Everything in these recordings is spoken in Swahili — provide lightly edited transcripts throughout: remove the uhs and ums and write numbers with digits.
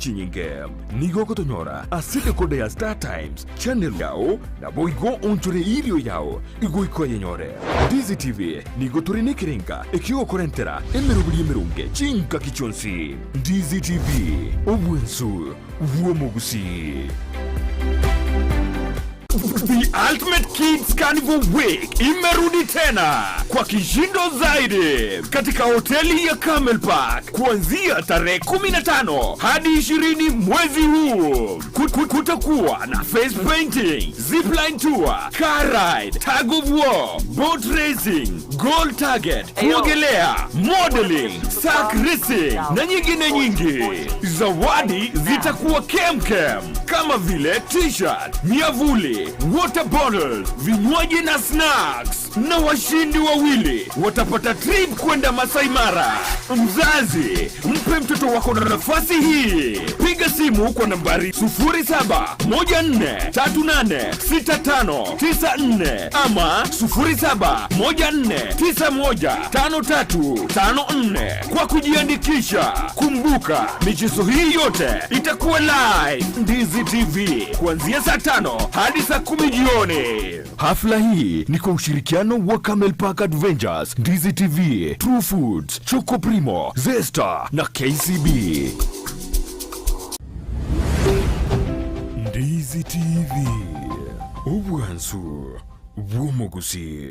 chinyinge nigo kotonyora asile kode ya Star Times channel yao na boigo onchore ilio yao igo iko yenyore Ndizi TV nigo turine kirenga ekigo korentera emerubuli emerunge chinka kichonsi Ndizi TV obwensu uomo Gusii. The Ultimate Kids Carnival Week imerudi tena kwa kishindo zaidi katika hoteli ya Camel Park kuanzia tarehe 15 hadi 20 mwezi huu. Kutakuwa na face painting, zipline tour, car ride, tug of war, boat racing, goal target, kuogelea, modeling, sack racing na nyingine nyingi. Zawadi zitakuwa kemkem kama vile t-shirt, miavuli, water bottles, vinywaji na snacks. Na washindi wawili watapata trip kwenda Masai Mara. Mzazi, mpe mtoto wako na nafasi hii. Piga simu kwa nambari 0714386594 ama 0714915354 kwa kujiandikisha. Kumbuka, michezo hii yote itakuwa live Ndizi TV kuanzia saa 5 hadi saa 10 jioni. Hafla hii ni kwa ushirikiano wa Camel Park Adventures, Ndizi TV, True Foods, Choco Primo, Zesta na KCB. Ndizi TV, ubwansu uomo Gusii.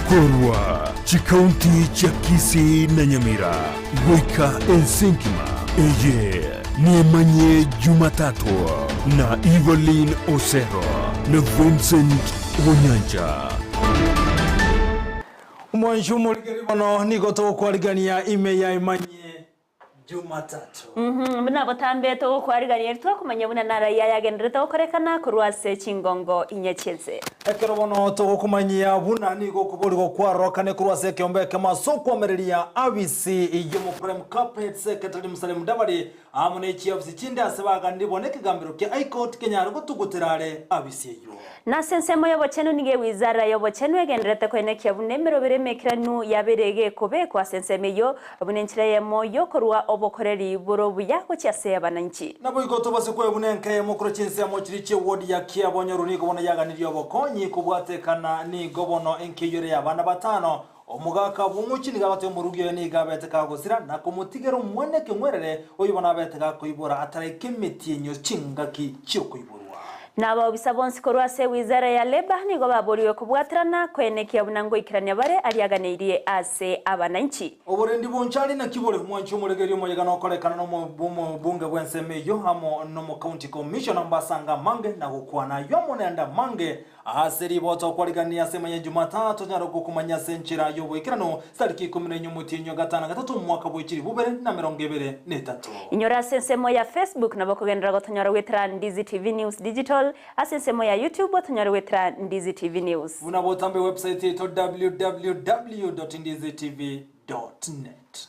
Korwa chikaunti cha Kisii na Nyamira Goika Ensenkima Eye ni Emanyie Jumatato na Evelyn Osero na Vincent Onyanja. Mwanjumu ligeribono nigoto kwarigania ime ya Emanyie Jumatato. Muna botambe to kwarigania to kumanya buna nara ya gendreto korekana kurwase chingongo inyechense. Ekerobono to kumanya buna nigo kubuligo kwaroka ne kurwase kyombe kama soko amerelia abisi igemo prime carpet secretary Musalem Dabari amune chiefs chinde asebaga ndibone kigambiro ke high court Kenya gutugutirare abisi yo. Na sensemo yobo chenu nige wizara yobo chenu egendrete kwene kyabune merobere mekranu yaberege kobe kwa sensemeyo abunenchira yemo yokorwa obokoreri borobu yako cyase abananchi. Nabo igoto base ko ebunenka yemo krochense amochiriche wodi ya kiabonyo runiko bona yaganiri yobokonyi kubwatekana ni gobono enkiyore yabana batano. Omugaka bumuchini gabato murugiyo ni gabete kagosira na kumutigero mwene kemwerere oyibona bete gakoibora atare kemeti enyo chingaki chyokoibora. Nabo bisabonsi korwase wizara ya leba nigo baboriwe kubwatrana kwene kyabunango ikiranya bare aliaganiriye ase abananchi. Oborendi bonchali na kibore mwanchi umulegeri umuyegano korekana no bunge bwensemeyo hamo no mu county commission ambasanga mange na gukwana yomonenda mange aseri boto kwarigania Emanyie Jumatato nyaroko kumanya senchira yobwekirano sariki 14 mutinyo gatana gatatu mwaka bwikiri bubere na 2023. Inyora sensemo ya Facebook na bokogendera gotonyora wetra Ndizi TV News Digital asensemo ya YouTube botonyora wetra Ndizi TV News. Unabotambe website yetu www.ndizitv.net.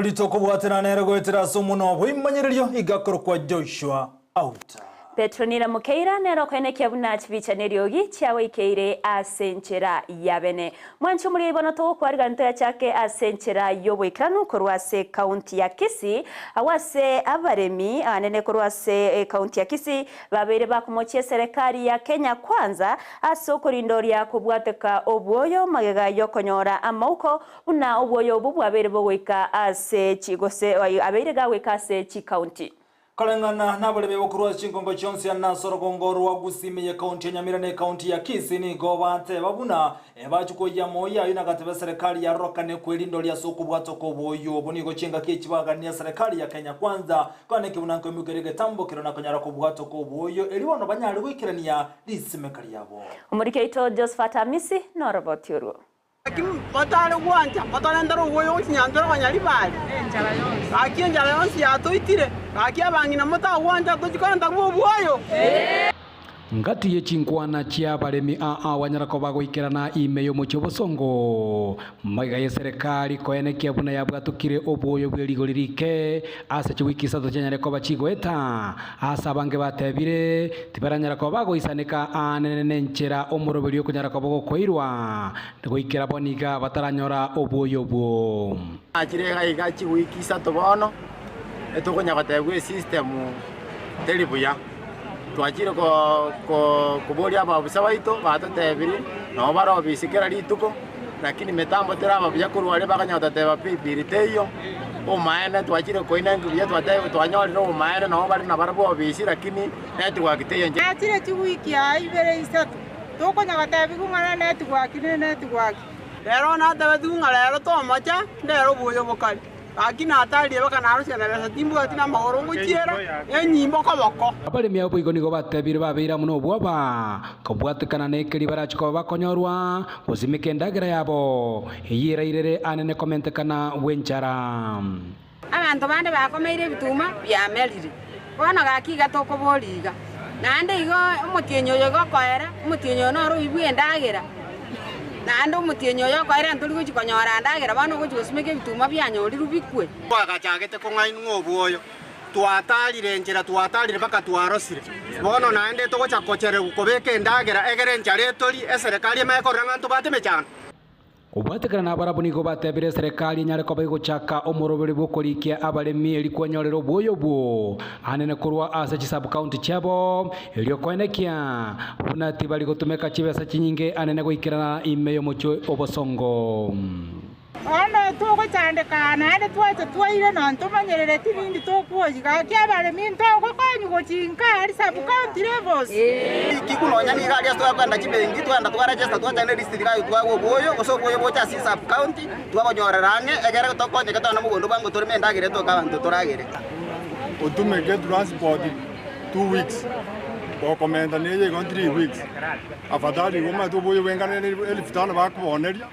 Litoko bwatena nero gwetera sumuno bwimanyiriryo igakoro kwa Joshua Auta. Petronila Mukeira nero kwene kyabuna chibicha neryogi cyawe ikeire asenchera yabene. Mwanchu muri bono to kwarganto ya chake asenchera yobwekranu korwase county ya Kisii awase abaremi anene korwase county ya Kisii babere bakumochye serikali ya Kenya kwanza asoko rindoria kubwateka obwoyo magega yokonyora amauko una obwoyo bubu abere boweka ase chigose abere gaweka ase chi county. Kalengana nabalebe bokurwa chingongo chonsi ya nasoro gongoro wa Gusii ya county ya Nyamira ne county ya Kisii ni gobante babuna ebachuko ya moya yuna gatebe serikali ya roka ne kwelindo lya soko bwatoko boyo bonigo chenga kichibaga ni serikali ya Kenya kwanza kwane kibunanko migerege tambo kirona konyara ko bwatoko boyo eliwano banyari gwikirania lisimekali yabo. Umurike ito Josephat Amisi no robot yuru. Batale gwanja batale ndaro woyo nyandoro banyalibali njala yonsi yatoitire abangina mota gwanja tukikanda gwoyo ngati yechinkwana chia balemi wanyarako bagoikerana imeyo mucho bosongo maiga ya serikali koenekia buna yabwatukire oboyo bweligolirike ase chiwikisa tuchenyareko bachigoeta asa bange batebire tibaranyarako bagoisaneka anene nchera omurobelio kunyarako bagokoirwa ngoikera boniga bataranyora oboyo bwo achirega igachi wikisa tobono etokonya batebwe system telibuya twachire ko boria babusa baito batotebiri no baro bisikera lituko lakini metambo teraba bya kurwale bakanyota teba pipiri teyo o maana twachire ko ina ngubye twatebe twanyore no maana no bari na barabo bisi lakini network teyo nje achire chiwiki aibere isatu tokonya batebi kungana network lero na tebe tungala lero to macha lero boyo bokali akina atali baka narusia na besa timbu atina magorongo chiera enyimbo koboko abale miao boigo nigo batebire babeira muno bwaba kobwatukana nekeri barachiko bakonyorwa bozimike ndagera yabo yira irere anene komentekana wenchara abantu bande bakomeire bituma byamerire bona gakiga tokoboliga nande igo omutienyo yogokoera omutienyo no ruibwe ndagera nando mutienyo yokoera ntuli gukikonyora ndagera bano gukisimeke bituma byanyoriru bikwe twagachagete ko ngainu ngobuoyo twatalire njera twatalire baka twarosire bono nande togochakochere gukobeke ndagera egere ncharetori eserikali mekoranga ntu bateme cyane Ubatekana na barabu niko batebire serikali nyareko bayigochaka omorobere bwokorikia abalemi elikwanyorero bwoyo bwo anene kurwa asa chisabu county chabo eliokoenekia unati bali gotumeka chibesa chinyinge anene goikirana imeyo mocho obosongo Ono toko chandekana ane twacha twaire nanto manyerere tirindi tokuojiga kyabalemi ntoko kanyugo chinka ali sabu county levels kikunonya ni gali asto kwanda chibengi twanda twarajesta twachane district kayo twago boyo oso boyo bocha si sub county twabonyorerane egere tokonye katana mugondo bango torime ndagire to kabantu toragire utumeke transport 2 weeks dokumenta neye gon 3 weeks afadhali goma to boyo wengane elifutana bakuboneria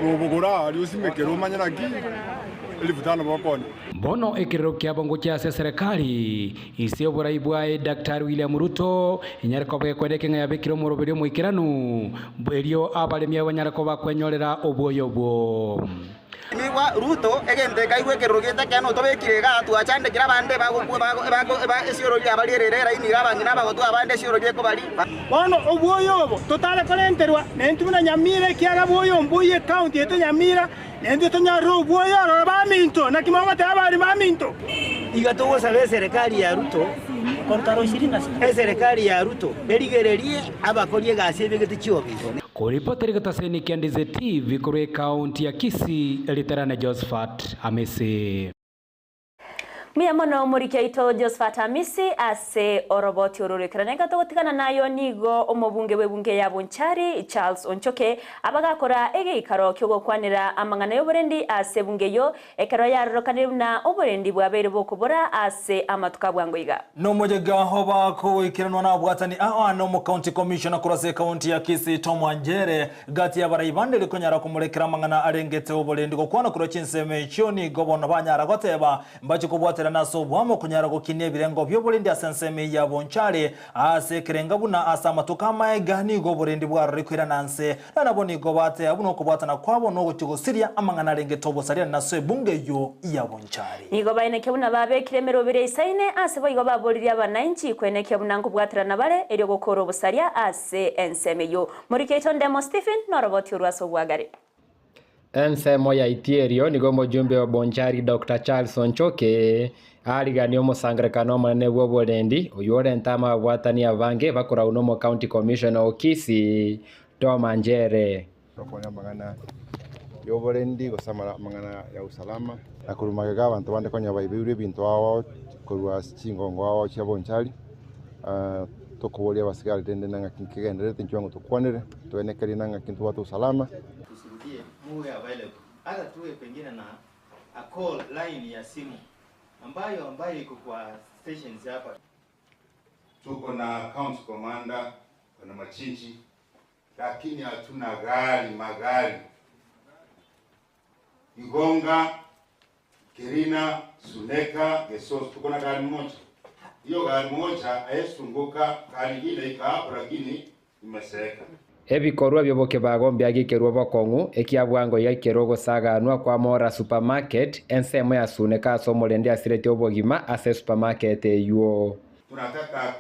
ubugura ari usimekero manyana ki elifutana bakone bono ekirero kya bongo kya serikali isio buraibwae Daktari William Ruto inyareko bekwendeke ngayabikiro murobero muikiranu belio abalemi abanyareko bakwenyorera oboyo bwo niwa Ruto egende kaigwe kerogeta kyano tobekirega twachande kira bande bago esiro lya balirerera ini abangina bago twabande esiro lye ko bali bono oboyo bo totale kolenterwa nentumuna Nyamira kyaga boyo mbuye county eto Nyamira nende to nyaro boyo ro baminto na kimama tabali baminto igatogo sabe serikali ya Ruto kontaro 20 serikali ya Ruto erigererie abakolie gasi begete chiobito kuripota rikataseni kia Ndizi TV kure kaunti ya Kisii eliterane Josephat Amisi Miyamono murike ito Josephat Amisi ase oroboti ororikirane gatogotikana nayo nigo omobunge webunge ya Bonchari Charles Onchoke abagakora ege ikaro kyogo kwanira amangana yoborendi ase bungeyo ekaro yarorokanira na oborendi bwabere bokobora ase amatuka bwangoiga no mojega hoba ko ikiranwa na bwatani no mu county commissioner kurase county ya Kisii Tom Anjere gati ya barayibande likonyara kumurekera amangana arengete oborendi go kwana kuro chinseme chioni gobono banyara goteba mbachi kubwatira naso bwamo kunyara gokinie birengo byoborendi asenseme ya Bonchari ase kirenga buna asa matuka maega ni goborendi bwa rikwira nanse naboni gobate abuno kubwatana kwabo no gutugosiria amangana arengete obosaria naso bunge yo ya Bonchari nigo baineke buna babe kiremero bire isaine ase boigo baboriria abananchi kweneke buna ngubwatira nabare eryo gokoro obosaria ase enseme yo murike itondemo Stephen noroboti urwaso bwagari ensemo ya itierio nigo mujumbe wa Bonchari Dr. Charles Onchoke ariganio musangrekano manene bwoborendi uyore ntama bwatani abange bakora uno mo county commissioner o Kisii Tom Anjere rokonya magana yoborendi gosamara magana ya usalama na kurumagega abantu bande konya baibire bintu awo kurwa chingongo awo cha Bonchari tokobolia basigari tende nanga kinkigendere tinchwango tokwanere toenekeri nanga kintu watu usalama tusirudie muwe available hata tuwe pengine na a call line ya simu ambayo iko kwa stations hapa. Tuko na county commander, kuna machinji, lakini hatuna magari Igonga, Kirina, Suneka, Gesos, tuko na gari moja. Hiyo gari moja hayasunguka, gari ile ikahapo lakini imeseeka. Ebikorwa byoboke bagombe agikerwa bokongu ekiabwango yakero gosaganwa kwa Mora supermarket ensemo ya Suneka somolende asirete obogima ase supermarket eyo. Tunataka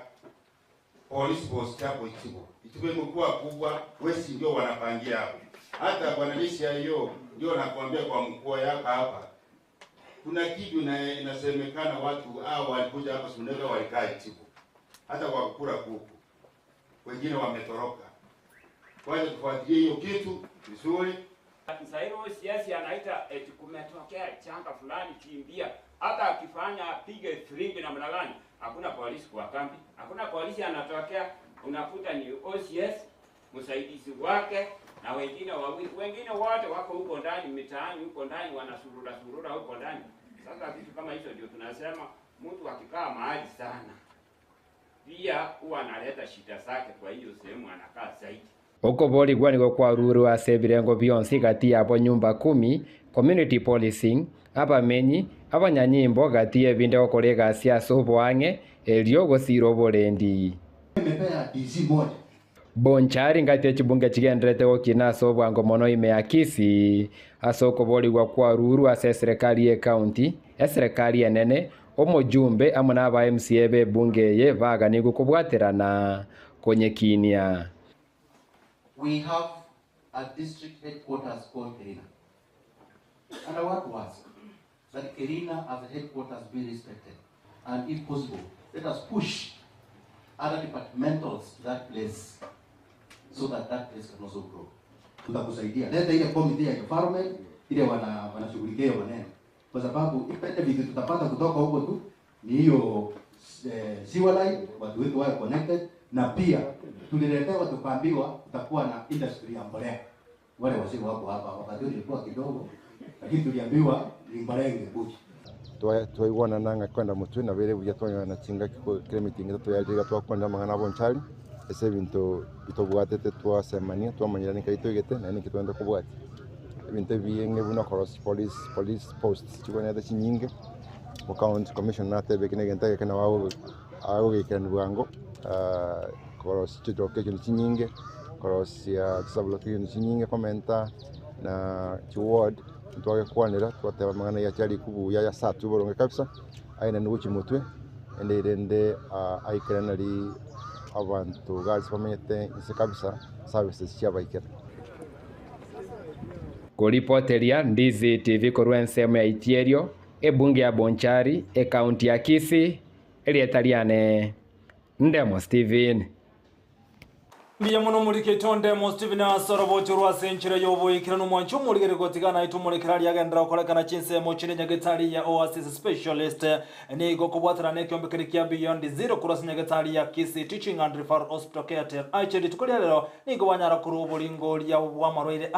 police post hapo Itibo imekuwa kubwa, wesi ndio wanapangia hapo. Hata bwana Lisha hiyo ndio nakwambia kwa mkoa yako hapa. Kuna kitu inasemekana watu hao walikuja hapa Suneka walikaa Itibo. Hata kwa kukura kuku. Wengine wametoroka. Kwa hiyo tufuatilie hiyo kitu vizuri. Sasa hiyo siasa anaita eti kumetokea changa fulani kimbia. Hata akifanya apige filimbi na namna gani, hakuna polisi kwa kambi. Hakuna polisi anatokea, unakuta ni OCS msaidizi wake na wengine wawili. Wengine wote wako huko ndani mitaani, huko ndani wanasurura huko ndani. Sasa vitu kama hizo ndio tunasema mtu akikaa mahali sana pia huwa analeta shida zake, kwa hiyo sehemu anakaa zaidi. Oko boli gwani kwa ruru asebirengo bionsi gati yabo nyumba 10 community policing abamenyi abanyanyimbo gati ebinde okolega siasa obwange elio gosiro bolendi mepea DC moja Bonchari ngati ekibunge kigendrete okinaso obwango mono ime ya Kisii asoko boli kwa ruru ase serikali ye county serikali enene omujumbe amuna aba MCA be bunge ye vaga nigo kubwaterana konye kinia. We have a district headquarters called Kirina. And I want to ask that Kirina as a headquarters be respected. And if possible, let us push other departmentals to that place so that that place can also grow. Tutakusaidia. Leta ile committee ya environment ile wanashughulikia maneno. Kwa sababu ipende vitu tutapata kutoka huko tu ni hiyo sewer line, watu wetu wawe connected, na pia tuliletewa tukaambiwa tutakuwa na industry ya mbolea. Wale wasio wako hapa wakati ilikuwa kidogo, lakini tuliambiwa ni mbolea ingebuji. Twaigwana nanga kwenda mutwe na bere buya twanya na chinga kile meeting ito yaje twakwenda mangana bonchali ese bintu bitobwatete twasemania twamanyirani kaito igete na niki twenda kubwati bintu biyenge buna cross police posts chikona da chinyinge county commissioner tebe kinegenta kana wao ago gekani bwango cross chidoke chinyinge cross ya sablo chinyinge komenta na chiward twage kwanira twateba mangana ya chali kubu ya satu boronge kabisa aina nuchi mutwe ende aikanali abantu gazi pamenyete ise kabisa services chabaikera. Kuripoteria Ndizi TV korwensemo ya Itierio ebunge ya Bonchari county ya Kisii elietaliane Ndemo Steven. Ndiye muno mulike tonde mo Steven asorobo churwa senchire yoboyikira no mwanchu muligere gotigana itumulekera lyagendera okolekana chinsemo chine nyagetali ya Oasis specialist ni gokobwatara ne kyombekere kya Beyond Zero kurasa nyagetali ya Kisii Teaching and Referral Hospital Care ICD tukolya lero ni gobanyara kuru bolingo lya bwamarwire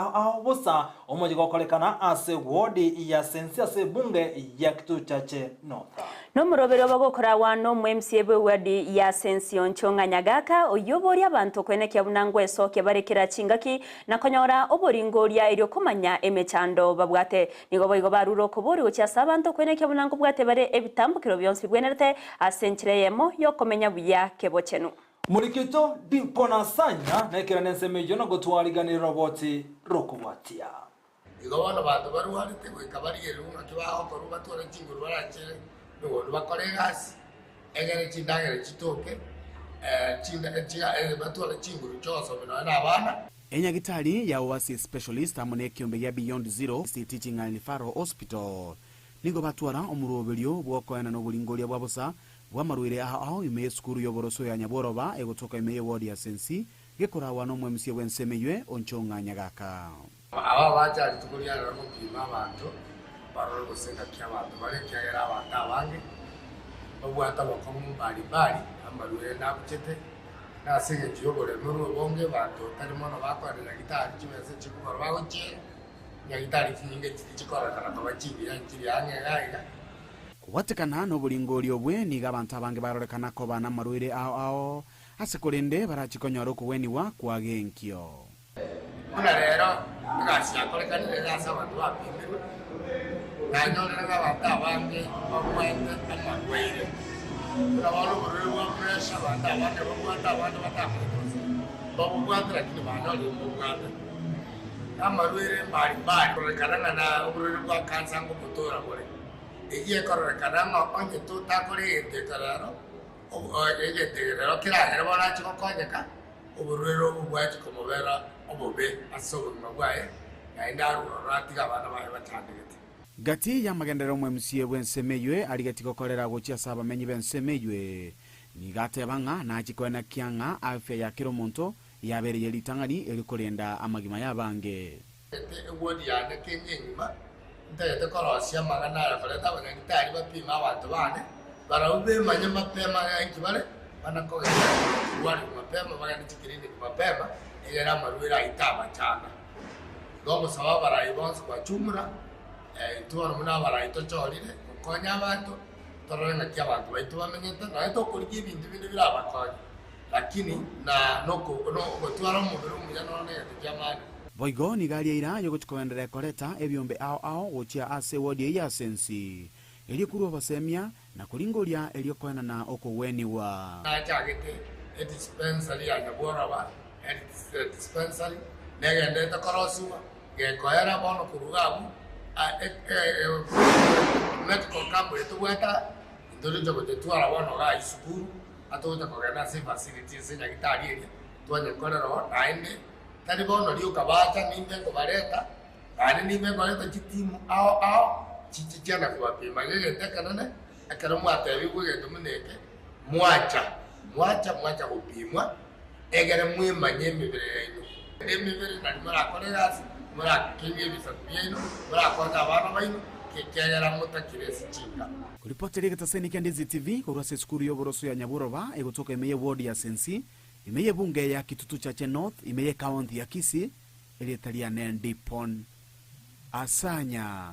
busa omoji gokolekana ase ward ya sensia bunge ya kitu chache North. No murobero bagokora wano mu MCA bwe ward ya Sension Chonga Nyagaka oyobori abantu kwene kya bunangwe esoke barekera chingaki nakonyora oboringoria iryo kumanya emechando babwate nigo boigo baruro kuburi ucyasa abantu kwene kya bunango bwate bare ebitambukiro byonsi bwenerete asenchireyemo yo komenya buya kebochenu Murikito dipona sanya nekera nensemejo no gotwariganira roboti rokubwatia igo bana bantu baruharite gwikabarigera kibaho koruba tore chinguru barachere no bakoregasi egere chindagere chitoke batwala chinguru chose na abana enyagitali ya Oasis specialist amone kiombe ya Beyond Zero Teaching and Referral Hospital nigo batwara omuroberio bwokoena no bulingoria bwabosa bwamarwire aho ime skuru yoboroso ya Nyaboroba egotoka ime ward ya Sensi gekora wano mwemsie wensemeywe onchonga Nyagaka aba bacha tukuliana no pima abantu baroro gusenga ky'abantu bari kyagera abantu abange obwata bakomu bali amarure nabuchete nasige cyobore muri bonge bantu tarimo no bakorera gitari kimeze cy'ukora bagoche ya gitari kinge cy'ikora kana tabachibira nkiri yange gaiga kuwatekana no bulingorio bwe ni gabantu abange barorekana ko bana marwire aho asekolende barachikonyoro kuweniwa kwa genkyo una rero ngasi akolekanire ngasa abantu bapimire nanyorera abantu abange bamwende amarwaire urabona ubururu bwa pressure abantu abandi babwata abantu batakuzi babwata lakini banori mubwata amarwaire mbali kolekanana na ubururu bwa kansa ngo mutora bore igiye kolekanana onye tutakore entekararo egeterero kirahera bona chikokonyeka ubururu bwaje kumubera obobe asobuma bwaye naenda ruratiga abana baye batandikete gati ya magendero MCA bwensemeywe aligati kokorera gochia saba menyi bensemeywe ni gate banga na chikwena kianga afya ya kiro monto yabereye litangani elikolenda amagima yabange wodi ya ne kenyima ndete korosia magana ya koleta abanyagitari bapima abantu bane baraube manya mapema yankibale banakogera wali mapema bagandi chikirini mapema era marwera itaba cyane gomo saba barayibonse kwa chumura tuwa muna barayito cholire konya abantu tororenga kya abantu baitu bamenyete na eto kurigi ibintu birabakanya lakini na noko twara mubiro mujana ne yamani boigo ni gari ira yo kuchikoendera koleta ebyombe ao gochia ase wodi ya sensi elikuruwa basemia na kulingolia eliokoena na okoweniwa na chagete dispensary ya Nyabora ba dispensary negende takorosuma gekoera bono kurugabu medical camp etubweta ndori jogo tetwara bono ga isukuru atoja kogena se facilities ya gitari area twanye korero naende tari bono liuka bacha nimbe kubareta ani nimbe kubareta chitimu ao chichichana kuwapima ngegende kanane akaramu atebi kugenda muneke mwacha kupimwa egere mwimanye emibere yaino emibere nari murakorerasi murakinye bisatu byaino murakonda abana baino kekera mutakire sichinga kuripoteri gataseni kya Ndizi TV kurwase skuru yoboroso ya Nyaburoba egotoka imeye ward ya Sensi imeye bunge ya Kitutu Chache North imeye county ya Kisii eletalia Nendipon asanya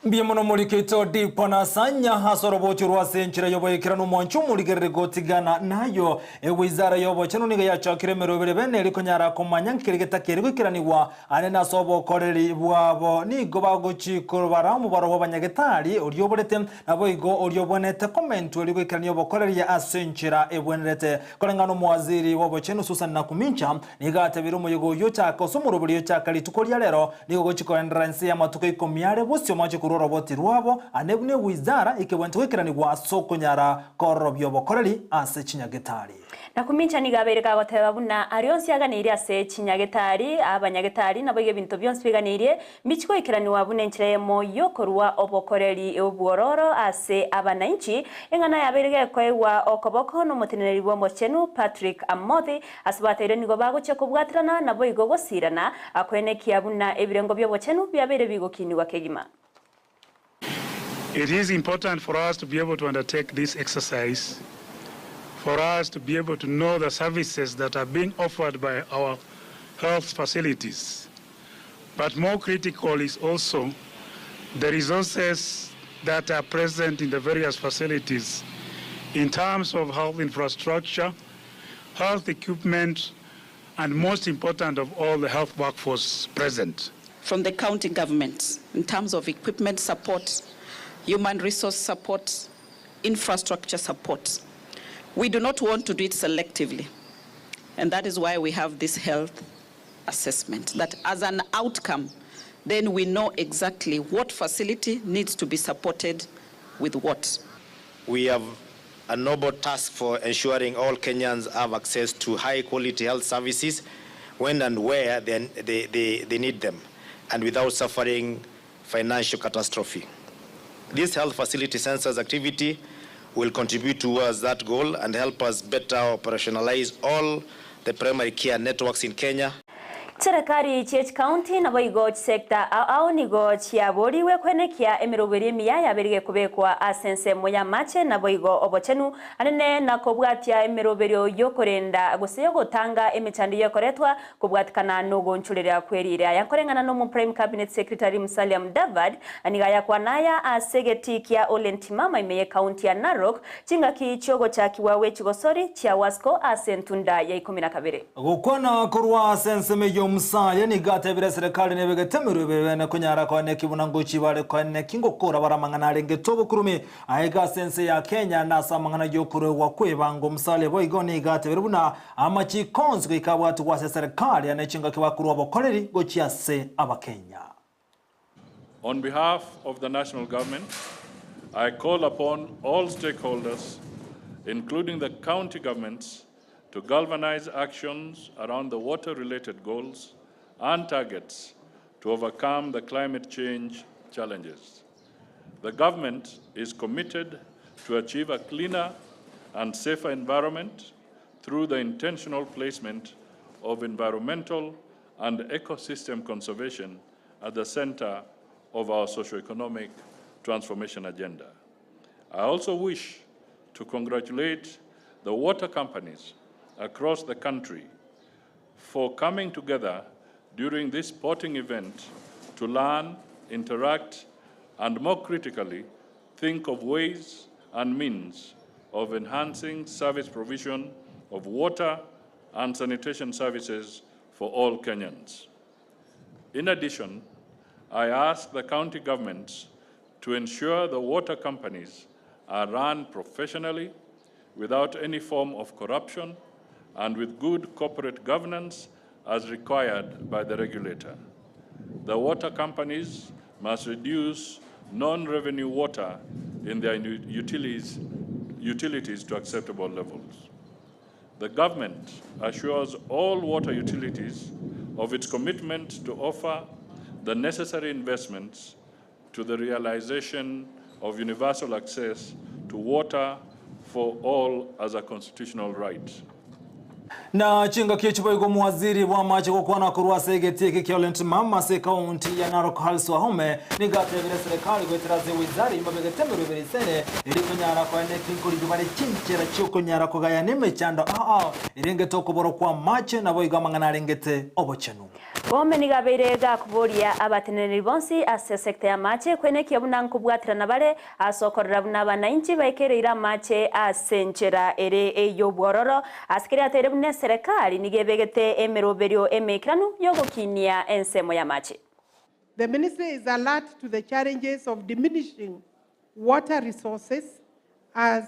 Mbie muno mulikito dipona sanya hasoro bochu rwasenchira yoboyekera n'umonchu muligerere gotigana nayo wizara yobocheno niga yachakire merobere bene likonyara komanya nkirigeta kirigikiraniwa ane nasobo koreri bwabo nigo bagochiko baramu barobo banyagetari oryoborete nabo igo oryobonete comment weligikirani yobokoreri ya asenchira ebwenerete kolengano muwaziri wobocheno Susan Nakumincha niga atabiro muyogo yochaka somurobiri yochaka litukoria lero nigo gochiko endransi ya matuko ikomiare busyo macho roboti rwabo anebune wizara ikebwente wekirani gwa soko nyara korobyo bokoreri ase chinyagetari Nakumincha nigabereka goteba buna arionsi yaganire ase chinyagetari abanyagetari nabo ibintu byonse biganire michiko ikirani wabune nchiremo yokorwa obokoreri obwororo ase abananchi engana yaberege kwewa okoboko no muteneri bwo mochenu Patrick Amothi asbatere nigo bagoche kubwatirana nabo igogo sirana akwenekia buna ebirengo byo bochenu byabere bigokiniwa kegima. It is important for us to be able to undertake this exercise, for us to be able to know the services that are being offered by our health facilities. But more critical is also the resources that are present in the various facilities in terms of health infrastructure, health equipment, and most important of all, the health workforce present. From the county governments, in terms of equipment support, human resource support, infrastructure support. We do not want to do it selectively. And that is why we have this health assessment, that as an outcome, then we know exactly what facility needs to be supported with what. We have a noble task for ensuring all Kenyans have access to high quality health services when and where they need them, and without suffering financial catastrophe. This health facility census activity will contribute towards that goal and help us better operationalize all the primary care networks in Kenya. Serikali Church County na boigo sector au nigo chiaboriwe kwenekia emiroberi miya yaberige kubekwa asense moya mache na boigo obochenu anene na kobwatia emiroberi yokorenda guseyo gotanga emechandi yokoretwa kubwatikana nogo nchulera kwerire yakorengana no mu Prime Cabinet Secretary Musalia Mudavadi aniga yakwanaya asegetikia olentimama imeye county ya Narok chinga kichogo cha kiwawe chigosori chia wasko asentunda ya 12 gukwana kurwa asense meyo Musaya ni gatebire serikali nebegetemirwe na kunyara kwa kibuna nguchi bale kwa kingokora baramangana renge tobo kurumi aiga sense ya Kenya na samangana yokure wa kwebango Musale boigoni gatebire buna amachi konzwe ikabwatu wa serikali anachinga kibakuru abokoreri gochiase abakenya. On behalf of the national government, I call upon all stakeholders, including the county governments, to galvanize actions around the water-related goals and targets to overcome the climate change challenges. The government is committed to achieve a cleaner and safer environment through the intentional placement of environmental and ecosystem conservation at the center of our socio-economic transformation agenda. I also wish to congratulate the water companies across the country for coming together during this sporting event to learn, interact, and more critically, think of ways and means of enhancing service provision of water and sanitation services for all Kenyans. In addition, I ask the county governments to ensure the water companies are run professionally, without any form of corruption, and with good corporate governance as required by the regulator. The water companies must reduce non-revenue water in their utilities to acceptable levels. The government assures all water utilities of its commitment to offer the necessary investments to the realization of universal access to water for all as a constitutional right. Na chinga kichibo igo mwaziri wa machi kukwana kuruwa segeteke kiolent mama se kaunti ya Narok halswa home ni gatebire serikali gwetiraze wizari mabegetemero beresene iri kunyara kwa nekinkuri jubare chinchera chuko nyara ko gaya nime chando irenge toko boro kwa machi na boiga mangana rengete obochenu. Gome ni gabeire ga kuboria abateneri bonsi ase sekta ya mache kwene kiabuna nkubwatira nabale asokorera buna bananchi baikereira mache asenchera ere eyo bwororo askiri atere bune serikali nigebegete emeroberio emekranu yogokinia ensemo ya mache. The ministry is alert to the challenges of diminishing water resources and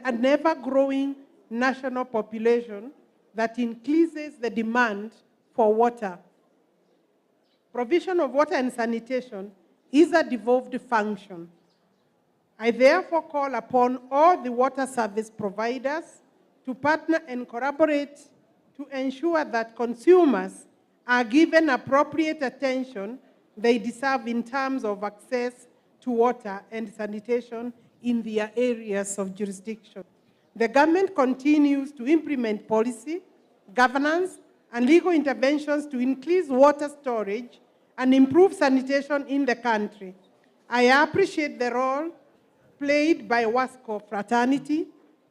an ever-growing national population that increases the demand for water. Provision of water and sanitation is a devolved function. I therefore call upon all the water service providers to partner and collaborate to ensure that consumers are given appropriate attention they deserve in terms of access to water and sanitation in their areas of jurisdiction. The government continues to implement policy, governance, and legal interventions to increase water storage and improve sanitation in the country. I appreciate the role played by WASCO fraternity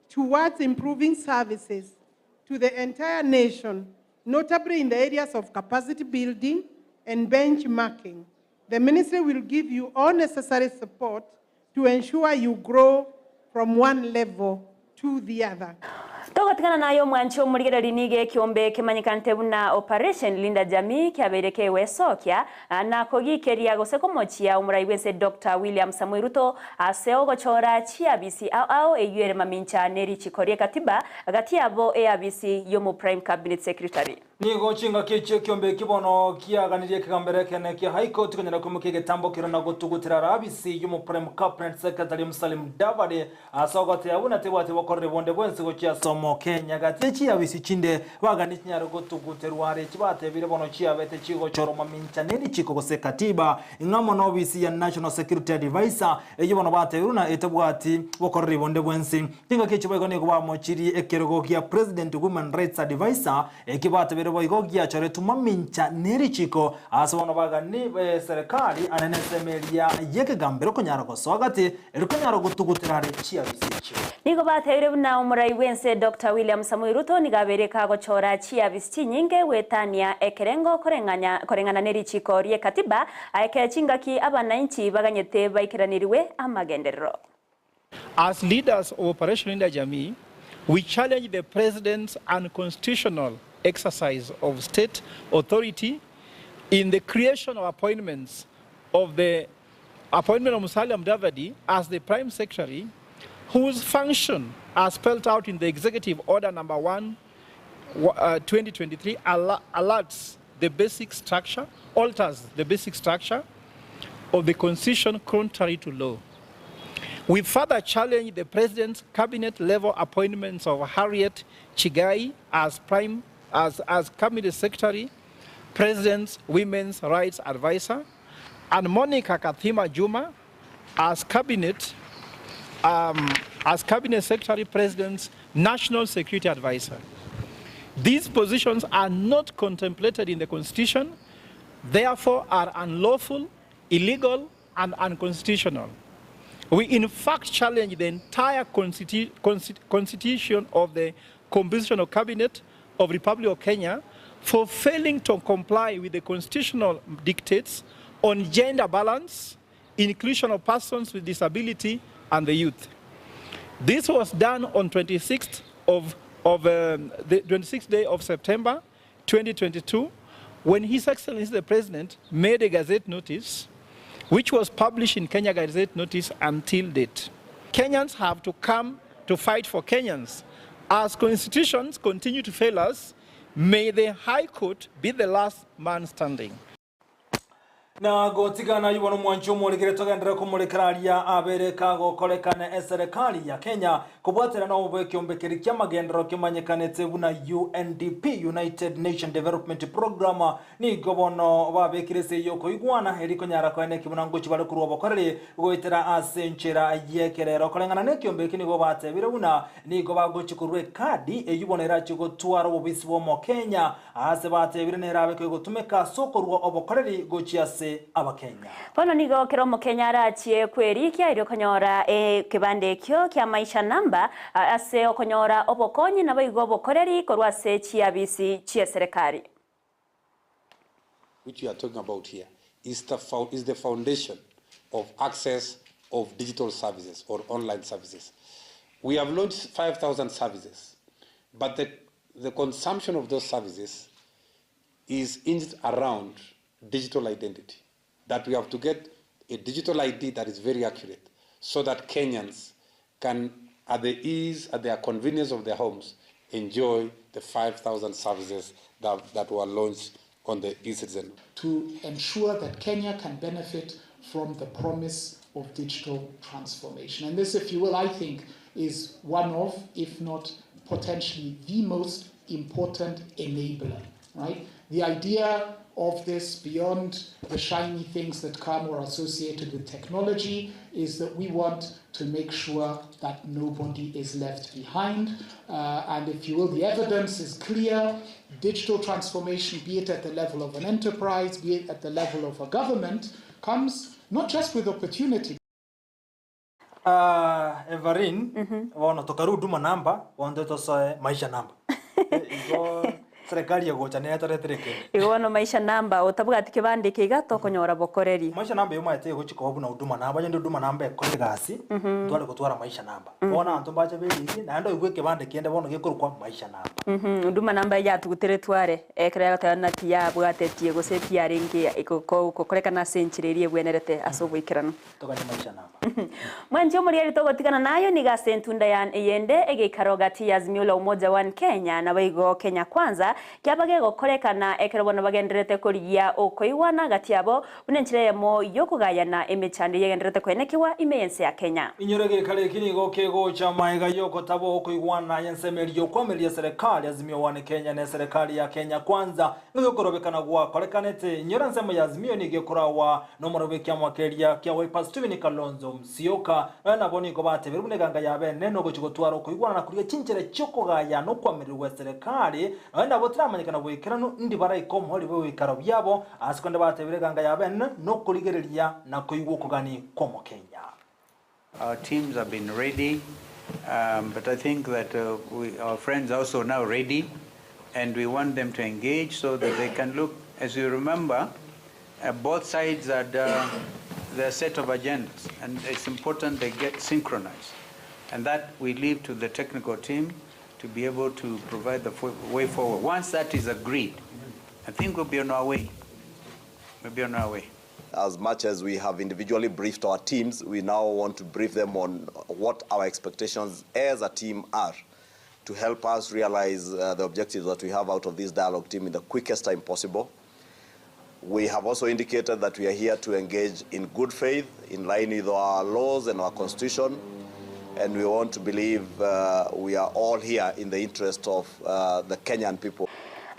towards improving services to the entire nation, notably in the areas of capacity building and benchmarking. The ministry will give you all necessary support to ensure you grow from one level to the other. Togatikana nayo mwancho murigera rinige kiombe kimanyikante buna operation Linda Jamii kiabereke wesokia na kogikeria gosekomochia umuraiwense Dr. William Samuel Ruto aseo gochora chiabisi au eyuere mamincha neri chikorie katiba agati abo eabisi yomo prime cabinet secretary. Nigo chinga kiche kiombe kibono kiaganirie kigambere kene kia high court konyera kumukege tambo kirona gotugutira rabisi yomo prime cabinet secretary Musalim Davade asogate abuna tebwate bokorre bonde bwense gochia somo Kenya gatechi yabisi chinde bagani nyaro gotuguterware kibate bire bono chiabete chigo choroma mincha neri chiko gose katiba ingamo no bisi ya national security advisor eyibono bate uruna etebwati bokorre bonde bwense tinga kiche bogo ne kuba mochiri ekerogo kia president women rights advisor ekibate bire bogo kia chore tumamincha neri chiko asobono bagani serikali anenesemelia yeke gambero konyara gosogate erukonyara gotuguterare chiabisi chiko nigo bate bire buna umuraiwense Dr. William Samuel Ruto nigabereka gochora chiabisi nyinge wetania ekerengo korengana neri chiko rie katiba aekechingaki abananchi baganyete baikiraniriwe amagenderero. As leaders of Operation Linda Jamii, we challenge the president's unconstitutional exercise of state authority in the creation of appointments of the appointment of Musalia Mudavadi as the Prime Secretary, whose function, as spelled out in the Executive Order number 1, 2023, alerts the basic structure, alters the basic structure of the Constitution contrary to law. We further challenge the President's cabinet-level appointments of Harriet Chigai as Cabinet Secretary, President's Women's Rights Advisor, and Monica Kathima Juma as Cabinet Secretary, President's National Security Advisor. These positions are not contemplated in the Constitution, therefore are unlawful, illegal, and unconstitutional. We in fact challenge the entire constitution of the Compositional Cabinet of Republic of Kenya for failing to comply with the constitutional dictates on gender balance, inclusion of persons with disability, and the youth. This was done on the 26th day of September 2022, when His Excellency the President made a Gazette notice, which was published in Kenya Gazette Notice until date. Kenyans have to come to fight for Kenyans. As constitutions continue to fail us, may the High Court be the last man standing. Na gotigana yubono mwancho mulikire togendera kumulikaria abereka gokorekane serikali ya Kenya kubwatira na ubwekyombekereri kyamagendero kimanyekanete buna UNDP, United Nation Development Program, ni gobono babekirese yoko igwana eriko nyara kwene kibunango kibale kuri obokorere goitira asenchera yekerero kolengana nekyombeki ni gobate biruna ni gobagochikurwe kadi eyubonera chigotwara obisi bo Kenya ase bate birenera abekwe gotumeka sokorwa obokorere gochiase abakenya. Pono nigo kiromo Kenya arachie kweri kia irio konyora kibande kyo kia maisha namba ase okonyora obokonyi na baigo obokoreri korwase chiabisi chia serikali. Which we are talking about here is the foundation of access of digital services or online services. We have launched 5,000 services, but the consumption of those services is hinged around digital identity, that we have to get a digital ID that is very accurate so that Kenyans can, at the ease, at their convenience of their homes, enjoy the 5,000 services that were launched on the eCitizen. To ensure that Kenya can benefit from the promise of digital transformation. And this, if you will, I think is one of, if not potentially the most important enabler, right? The idea of this, beyond the shiny things that come or are associated with technology, is that we want to make sure that nobody is left behind. And if you will, the evidence is clear. Digital transformation, be it at the level of an enterprise, be it at the level of a government, comes not just with opportunity. Evarin, wana tokaru duma namba, wanda tosoe maisha namba. Serikali ya gocha ne ataretereke. Iwono maisha namba utabuga atikibande kiga tokonyora bokoreri. Maisha namba yo maite go chiko buna uduma namba nyende uduma namba ekore gasi. Twale gutwara maisha namba. Bona antu baje beli na ndo igwe kibande kiende bono gekuru kwa maisha namba. Uduma namba ya tugutere tware ekrea gatana tiya bwatetie go sepia ringi ikoko kokoreka na senchiririe bwenerete asobwikirano. Tokanye maisha namba. Mwanjo muri togotikana nayo ni gasentunda ya yende egekaro gati Azimio la Umoja wa Kenya na baigo Kenya Kwanza kiabage gokorekana ekerobona bagenderete kuriya okoiwana gati yabo unenchiremo yokugayana emechande yegenderete kwenekiwa imeyense ya Kenya. Inyorege kale kini gokego cha maiga yoko tabo okoiwana yensemeri yokomeria serikali Azimio wa Kenya na serikali ya Kenya Kwanza ngokorobekana gwa korekanete nyoransemo ya Azimio nigekorawa no morobekia mwakeria kya Wiper Steven Kalonzo Musyoka na boni ko bate birune ganga yabe neno go chigotwara okoiwana na kuriya chinchere chokogaya no kwamerirwa serikali na botiramanyikana bwikirano ndi barayiko muri bwe wikaro byabo asikonde bate bireganga yabe no kurigereria na koigwo kugani komo Kenya. Our teams have been ready, but I think that our friends are also now ready, and we want them to engage so that they can look. As you remember, both sides had their set of agendas, and it's important they get synchronized, and that we leave to the technical team to be able to provide the way forward. Once that is agreed, I think we'll be on our way. We'll be on our way. As much as we have individually briefed our teams, we now want to brief them on what our expectations as a team are to help us realize the objectives that we have out of this dialogue team in the quickest time possible. We have also indicated that we are here to engage in good faith, in line with our laws and our constitution, and we want to believe we are all here in the interest of the Kenyan people.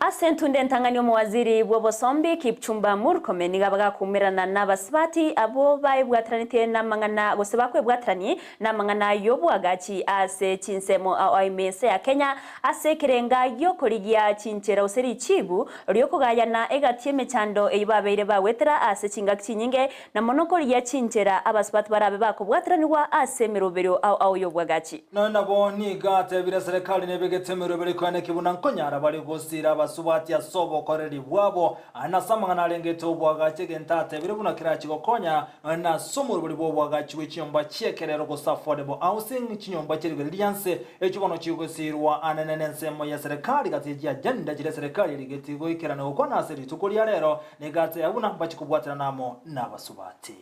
Asentunde ntanganya waziri w'obosombi Kipchumba Murkomen nigabaga kumirana n'abasibati abo bayibwatranite namangana gosebakwe bwatrani namangana yobwagachi ase chinsemo OMS ya Kenya ase kirenga yokorigia chinchera useri chibu ryokugayana egatieme chando eyibabeire bawetera ase chingaki nyinge na monokori ya chinchera abasibati barabe bakobwatranirwa ase miroberio au yobwagachi nona boni gate bira serikali nebegete miroberi kwane kibuna nkonyara bari gosira subati ya sobo koreri bwabo anasamangana lengete obwagachi gentate biribuna kirachi gokonya na somuru buri bwagachi w'icyomba cyekerero go affordable housing kinyomba kirigalianse ekibono kigosirwa ananenensemo ya serikali gati ya agenda gire serikali rigeti go ikerana gukona seri tukolia rero negate yabuna bakikubwatira namo n'abasubati.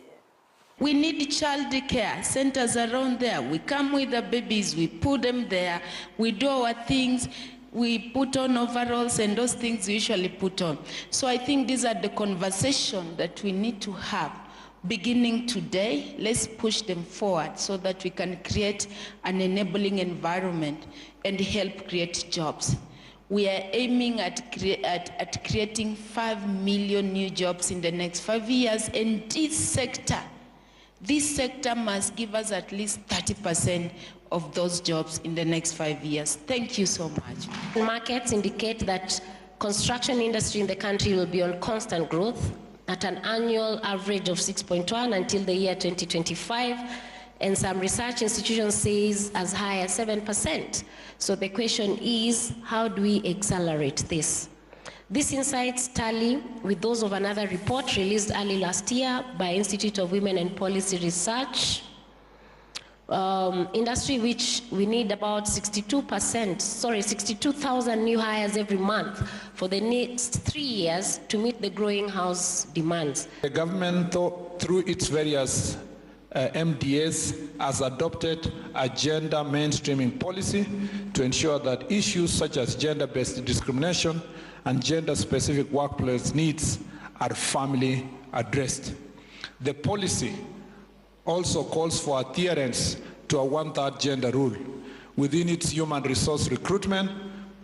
We need child care centers around there. We come with the babies, we put them there, we do our things. We put on overalls and those things we usually put on. So I think these are the conversations that we need to have. Beginning today, let's push them forward so that we can create an enabling environment and help create jobs. We are aiming at creating 5 million new jobs in the next 5 years, and this sector must give us at least 30% of those jobs in the next 5 years. Thank you so much. Markets indicate that construction industry in the country will be on constant growth at an annual average of 6.1 until the year 2025, and some research institutions says as high as 7%. So the question is, how do we accelerate this? These insights tally with those of another report released early last year by Institute of Women and Policy Research. Industry which we need about 62,000 new hires every month for the next 3 years to meet the growing house demands. The government, through its various MDAs, has adopted a gender mainstreaming policy to ensure that issues such as gender-based discrimination and gender-specific workplace needs are firmly addressed. The policy also calls for adherence to a 1/3 gender rule within its human resource recruitment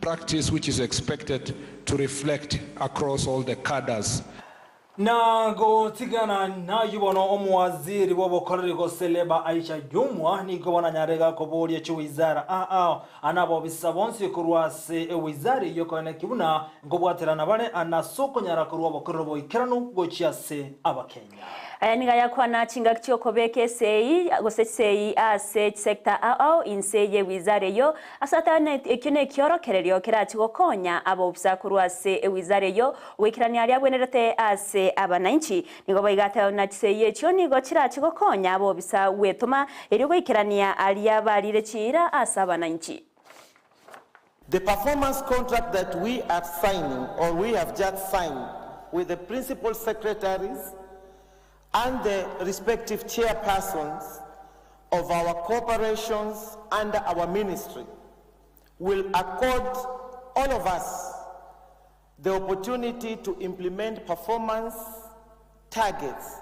practice, which is expected to reflect across all the cadres. Na go tigana na yubono omwaziri w'obukoreri go seleba Aisha Jumwa niko bananyarega ko boliye chiwizara anabo bisabonsi kurwase ewizari yokone kibuna ngo bwaterana bane anasoko nyara kurwa bokorero boikerano go chiase abakenya. Niga yakwa na chinga kityo kobeke sei gose sei ase sector inseye wizare yo asata na ekine kioro kereryo kirachi gokonya abo bisakuru ase wizare yo wekirani ari abwenerete ase abananchi nigo baigata na sei ekyo nigo kirachi gokonya abo bisa wetoma erigo ikirania ari abarire chira ase abananchi. The performance contract that we are signing, or we have just signed with the principal secretaries and the respective chairpersons of our corporations under our ministry, will accord all of us the opportunity to implement performance targets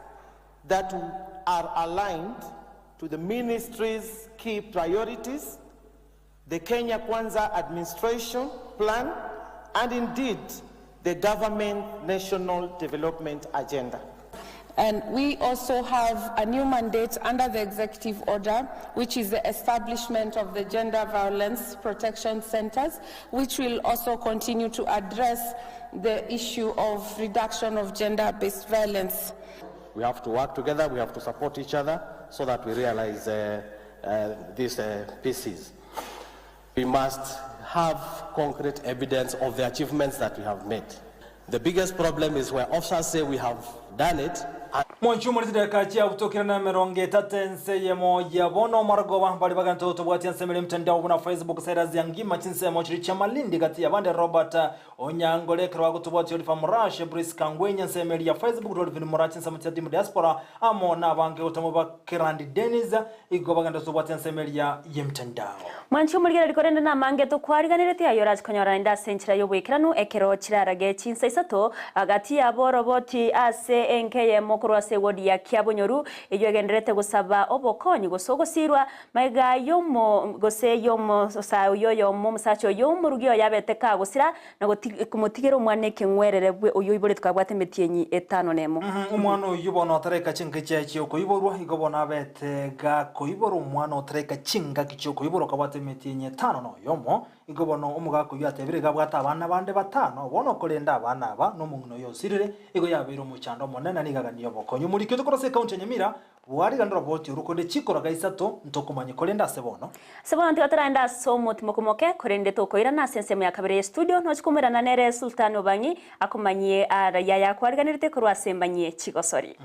that are aligned to the ministry's key priorities, the Kenya Kwanza administration plan, and indeed the government national development agenda. And we also have a new mandate under the executive order, which is the establishment of the Gender Violence Protection Centers, which will also continue to address the issue of reduction of gender-based violence. We have to work together, we have to support each other so that we realize these pieces. We must have concrete evidence of the achievements that we have made. The biggest problem is where officers say we have done it. Mwanchumu litidakachia kutokira na meronge tatense ye moja bono margoba bali baganto tobwati ansemele mtandao na Facebook saida ziangima chinse mochiri cha Malindi kati ya bande Robert Onyangole kwa kutobwati olifa murashe Brice Kangwenya nsemele ya Facebook dolvin murachi nsamati ya diaspora amo na bange utamoba Kirandi Dennis igo baganto tobwati ansemele ya mtandao. Mwanchumu likorenda na mange to kwariganirete ayoraj konyora nda senchira yo wekiranu ekero chirarage chinse isato agati ya boroboti ase enke mokoro wodi ya Kiabonyoru ejogenderete gusaba obokonyi gusogosirwa maiga yomo gose yomo sayo yomo musacho yomo rugio yabeteka gusira na kumutigero mwane kengwerere bwe uyu ibore twabwate metienyi etano nemo umwana uyu bono tareka chinga cyako iborwa igobona betega ko iboro umwana tareka chinga kicyoko iboro kabwate metienyi etano no yomo igobono umugako yatebire gabwata abana bande batano bono kolenda abana aba no munno yosirire igo yabiro mu cyando monena nigaga niyo bokonyo muri kyo korose county Nyamira wari gandro boti urukonde chikora gaisato ntokumanye kolenda sebono ntiwataranda somo timokomoke korende tokoira na sense mu yakabere studio no chikumira na nere Sultan Obangi akomanye ara yaya kwariganirite korwa sembanye chigosori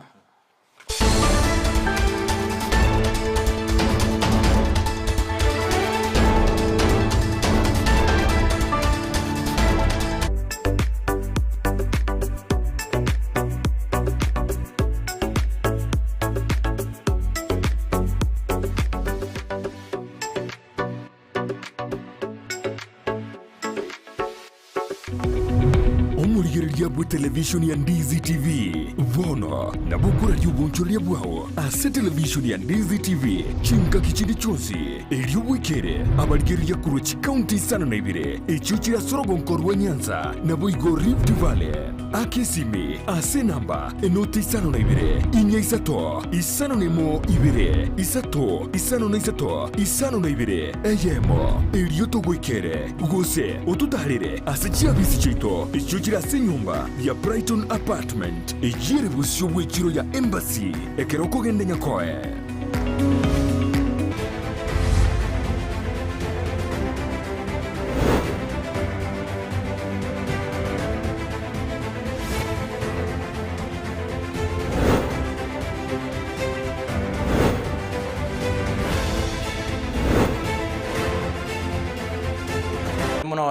Yabu television ya Ndizi TV vono na bukura y'ubunchoria bwao ase television ya Ndizi TV chinga kichindi chonsi elio wikere abarigeri ya kurochi county sana na ibire echuchi ya sorogonkorwa Nyanza na boigo Rift Valley akesimi ase namba enoti sana na ibire inya isato isano nemo ibire isato isano na isato isano na ibire eyemo elio togwikere gose otutarire ase chiabisi chito echuchi ya senyumba ya Brighton Apartment ejire busyo wechiro ya Embassy ekeroko gende nyakoe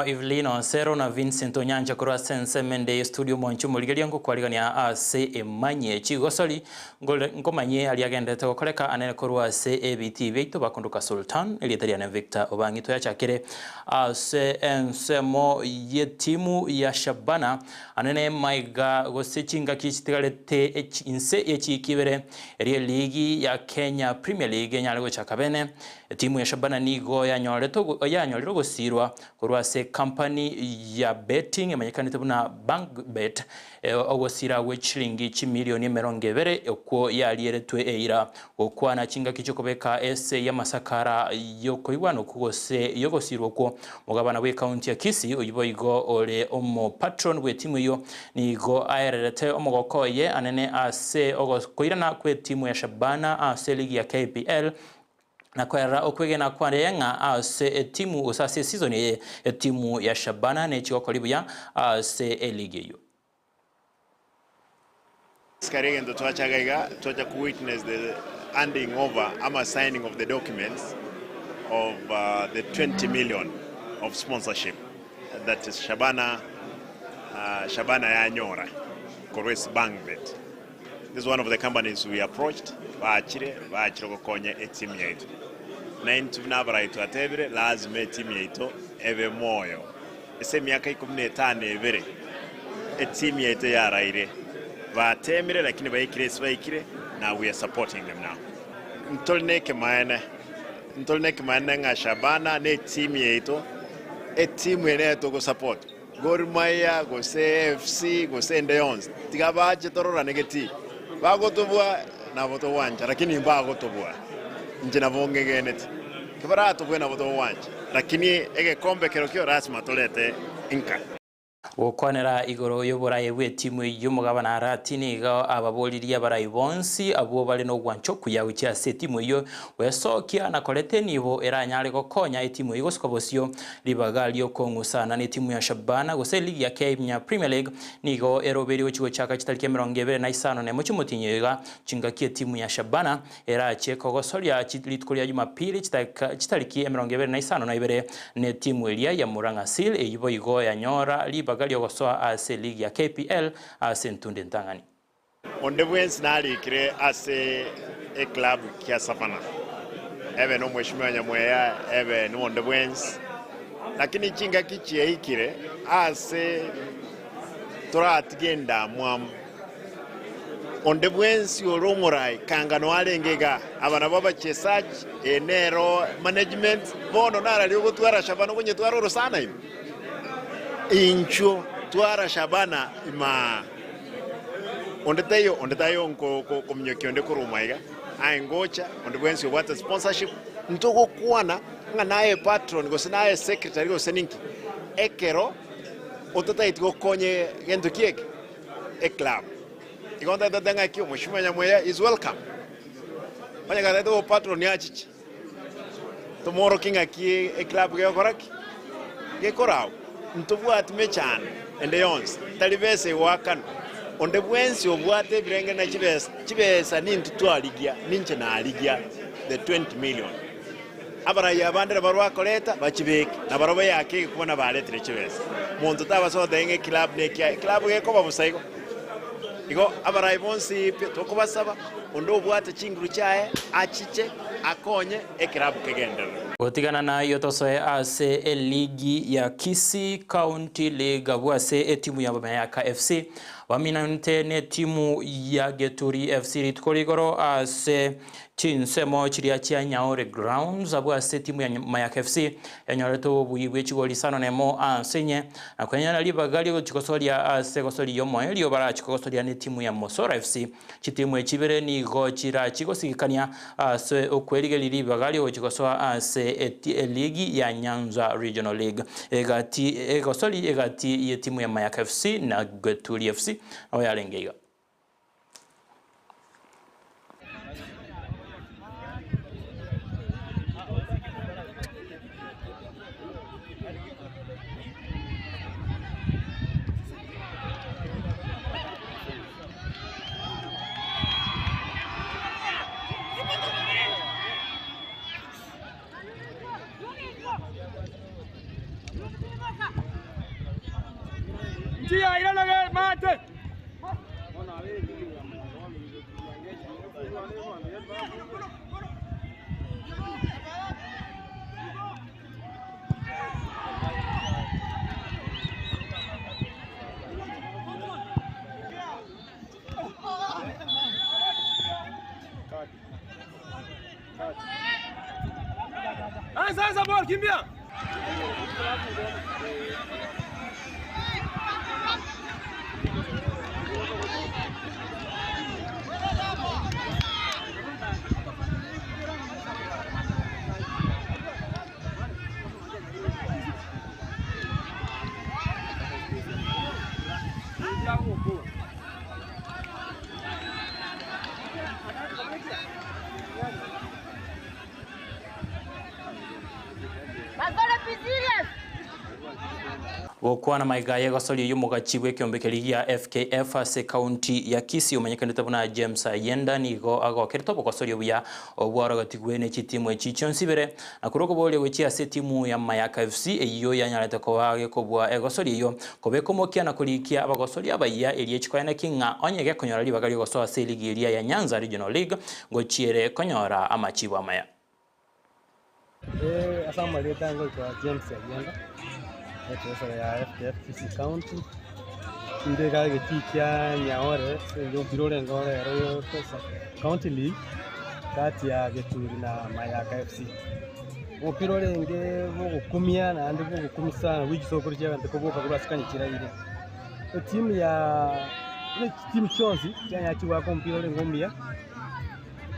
Evelino Sero na Vincent Onyanja kurwa sense mende studio Mwanchumu ligeliango kwaligania ase Emanyie chigosoli ngomanye aliagendete gukoreka anene kurwa ase ABT beito bakunduka Sultan elitaria na Victor Obangi to yachakire ase ensemo ye timu ya Shabana anene maiga gosechinga kichitigalete inse echikibere eri ligi ya Kenya Premier League nyalego chakabene timu ya Shabana nigo yanyorero gosirwa kurwa ase company ya betting emanyekanite buna bank bet ogosira wechilingi chimilioni 200 okwo yalieretwe eira okwana chinga kichokobeka ese ya masakara yokoibwano kugose yogosirwa okwo mugabana we county ya Kisii oyiboigo ole omo patron we timu yo nigo aerete omogokoye anene ase ogokoirana kwe timu ya Shabana ase ligi ya KPL na kwera okwegena kwarenga ase timu usase season ye timu ya Shabana ne chiko kolibuya ase elige yo Skarigendo twachagaiga twacha ku witness the handing over ama signing of the documents of the 20 million of sponsorship that is Shabana ya Nyora Kores Bangbet. This is one of the companies we approached baachire gokonya team yetu na intubnabara itu atebire lazima team yetu ebe moyo ese miaka 15 ebere team yetu yaraire batemire lakini baikire now we are supporting them now ntolneke maana nga Shabana ne team yetu team yetu go support Gor Mahia go FC go Ndeyons tigabaje torora negati bagotobwa na boto wanja lakini bagotobwa nje na bongegenet kibara to bwena boto wanja lakini ege kombe kerokyo rasma tolete inka Ukwanera igoro yoburaye we timu y'umugabana aratini ga ababoliria barayi bonsi abo bali no gwanchoku ya uchi ase timu yo wesokia na kolete nibo eranyale gokonya itimu igosikobosio libagali okongusana ni timu ya Shabana gose ligi ya Kenya Premier League nigo eroberi ochigo chaka chitalike 25 ne muchumutinyiga chingakie timu ya Shabana erache kogosoria chitlitkulia Jumapili chitalike 25 na ibere ne timu elia ya Murang'a Seal eyibo igo ya nyora libagali ogosoa ase ligi ya KPL ase Ntunde Ntangani. Ondebwens nalikire ase e club kia Savana. Ebe no mheshimiwa Nyamweya ebe no Ondebwens. Lakini chinga kichie ikire ase turatgenda mwam Ondebwens yoromurai kangano alengega abana baba chesaji enero management bono nara liyo gutwara Shabana kunye twaroro sana ino incho twara Shabana ima ondetayo ko mnyoki onde kurumaiga aingocha Ondebwensi wata sponsorship ntoko kuana nganaye patron go sinaye secretary go seninki ekero otataiti go konye gento kiek e club igonda dadanga kio mheshimiwa Nyamweya is welcome banya gadato patron yachichi tomorrow kinga ki e club ge koraki ge korao ntobwat mechan ende yons talibese wakan Ondebwensi obwate birenge na chibesa nintutwaligia ninche na aligia the 20 million abara yabandera barwa koleta bachibeke na baroba yake kubona baletre chibesa muntu tabaso denge club ne club ge ko babusaigo igo abara ibonsi tokubasaba ondo obwate chinguru chae achiche akonye e club kegendera. Gotigana na iyo tosoe ase ligi ya Kisii County League abwase timu ya Mayaka FC waminante ne timu ya Geturi FC ritkoligoro ase chinsemo chiria chia Nyaore Grounds abwase timu ya Mayaka FC yanyoreto buibwe chigoli sano nemo ansenye akwenya libagali go chikosoria ase gosori yomo elio bara chikosoria ne timu ya Mosora FC chitimu echibere ni go chira chigosikania ase okwerige libagali go chikosoa ase ligi ya Nyanza Regional League egati ye timu ya Mayaka FC na Geturi FC aho yarengeiga. Tia ila na mate. Sasa ball kimbia. Gokwana maigaye gosoli yumuga chibwe kyombekeli ya FKF ase county ya Kisii umenyekanite buna James Ayenda nigo agokerto bokosoli buya obwaro gatigwene chitimu echichonsibere akuroko bole wechi ase timu ya Mayaka FC eyo yanyalete ko wage kobwa egosoli yo kobekomokia na kulikia abagosoli abaya elie chikoyana kinga onyege konyora libagali goso ase ligi elia ya Nyanza Regional League gochiere konyora amachibo amaya. Asama leta ngo kwa James Ayenda esa ya FKF Kisii County ndega getikia Nyaore ndio birore ngore royo pesa County League kati ya Geturi na Mayaka FC opirore nge bogukumia na andi bogukumisa wigisoko rya ndiko boka kubasikanye kirayire timu ya timu chonzi cyanya kiwa kompirore ngomia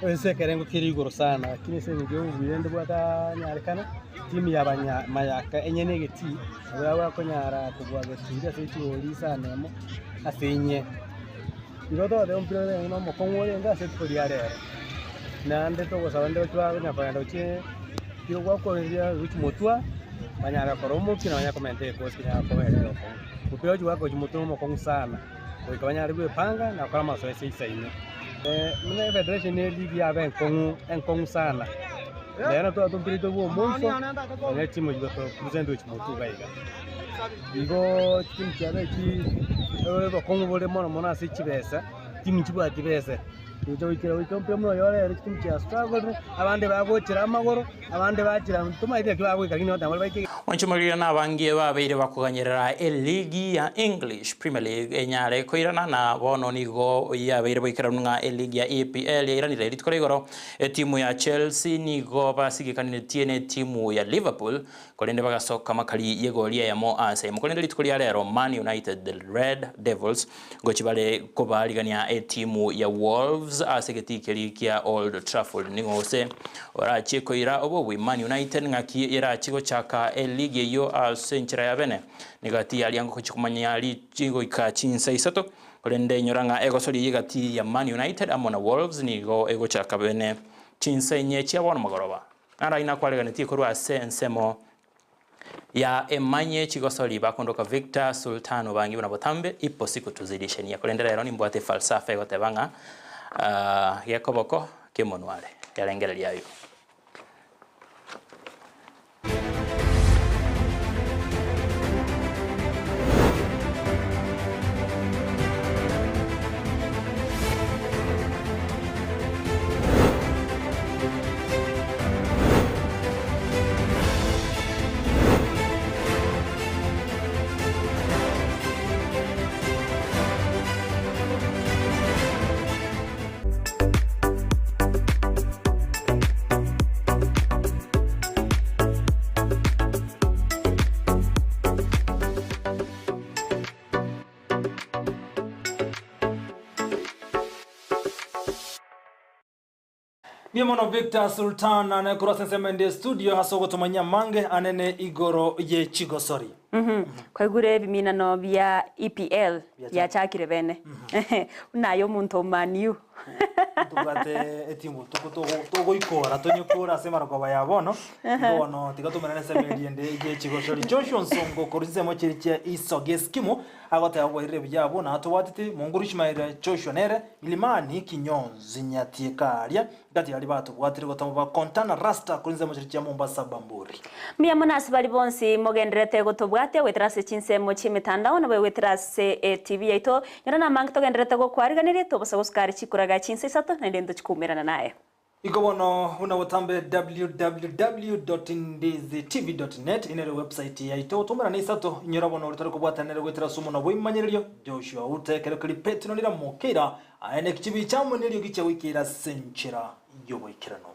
ese kerengo kirigoro sana lakini se ndio ubirende bwata nyarekana timu ya mayaka enyene geti abawa konyara kubwa getinda sechi sana mo asinye irodo de ompiro de no mo konwore nga se toriare na ande to gosabande twa nya para che yo gwa ko ria uchimutua banyara koromo kina banya komente ko kina ko ero upeo jwa ko chimutua mo kong sana ko banyara be panga na kama so se isaine mne federation ne ligi ya ben kong sana lena to atumpirito bo monso ne timu jwa to present uchimutua gaiga digo timu chabe ki ero kong bole mona se chibesa timu chibwa tibese Ujo ikompe mno yore timu cha struggle abande bagochira amagoro abande bachira tumaire kwa gwe kagino tamwe baike Onchumurira na bangie babeire bakuganyerera eligi ya English Premier League enyare koirana na bono nigo yabeire boikira nunga eligi ya EPL iranire ritkore igoro timu ya Chelsea nigo basigikanire tiene timu ya Liverpool kolende bagasoka makali yegoria ya Mo Ase mukolende ritkore rero Man United the Red Devils gochibale kobaligania timu ya Wolves asegetikeri kia Old Trafford ningose orachi koira obo we Man United ngaki irachi gochaka eligi yo asenchira ya bene nigati aliango kuchikumanya ali chigo ikachinsa isato kolende nyoranga ego sori yigati ya Man United amona Wolves nigo ego chaka bene chinsa nyechi abona magoroba ara ina kwalega ntikorwa asensemo ya Emanyie chigosoli bakondoka Victor Sultano bangi buna botambe ipo siku tuzidishenia kolendera rero nimbwate falsafa egotebanga yakoboko kemonwale yarengera lyayo Niyemono Victor Sultan ane kurasa semende studio hasogo tumanya mange anene igoro ye chigosori. Kwa gure biminano bya EPL ya chakire bene. Unayo muntu maniu. Tugate etimu togo ikora tonyokora semara kwa bayabono. Bono tigatumana semende ye chigosori. Joshua Nsongo korise mo chiriche isogeskimo agote abwire byabona atwatite mungurishmaire Joshua nere ilimani kinyonzi nyatikaria gati ali batu bwatire gotamuba kontana rasta kurinze mo chiriche Mombasa Bamburi. Mia monasi bali bonsi mogendrete gotobwate wetrase chinse mo chimitandao na wetrase TV yaito nyana mang to gendrete go kwariganire to bosa goskari chikuraga chinse sato na ndendo chikumerana naye. Ikobono una watambe www.ndizitv.net inere website ya ito tumana ni sato nyirabono urutaro kubwata nere gwetera sumo na boimanyererio Joshua utekere kuri petino nira mukira aene kichibi chamwe niryo giche wikira senchira yoboikirano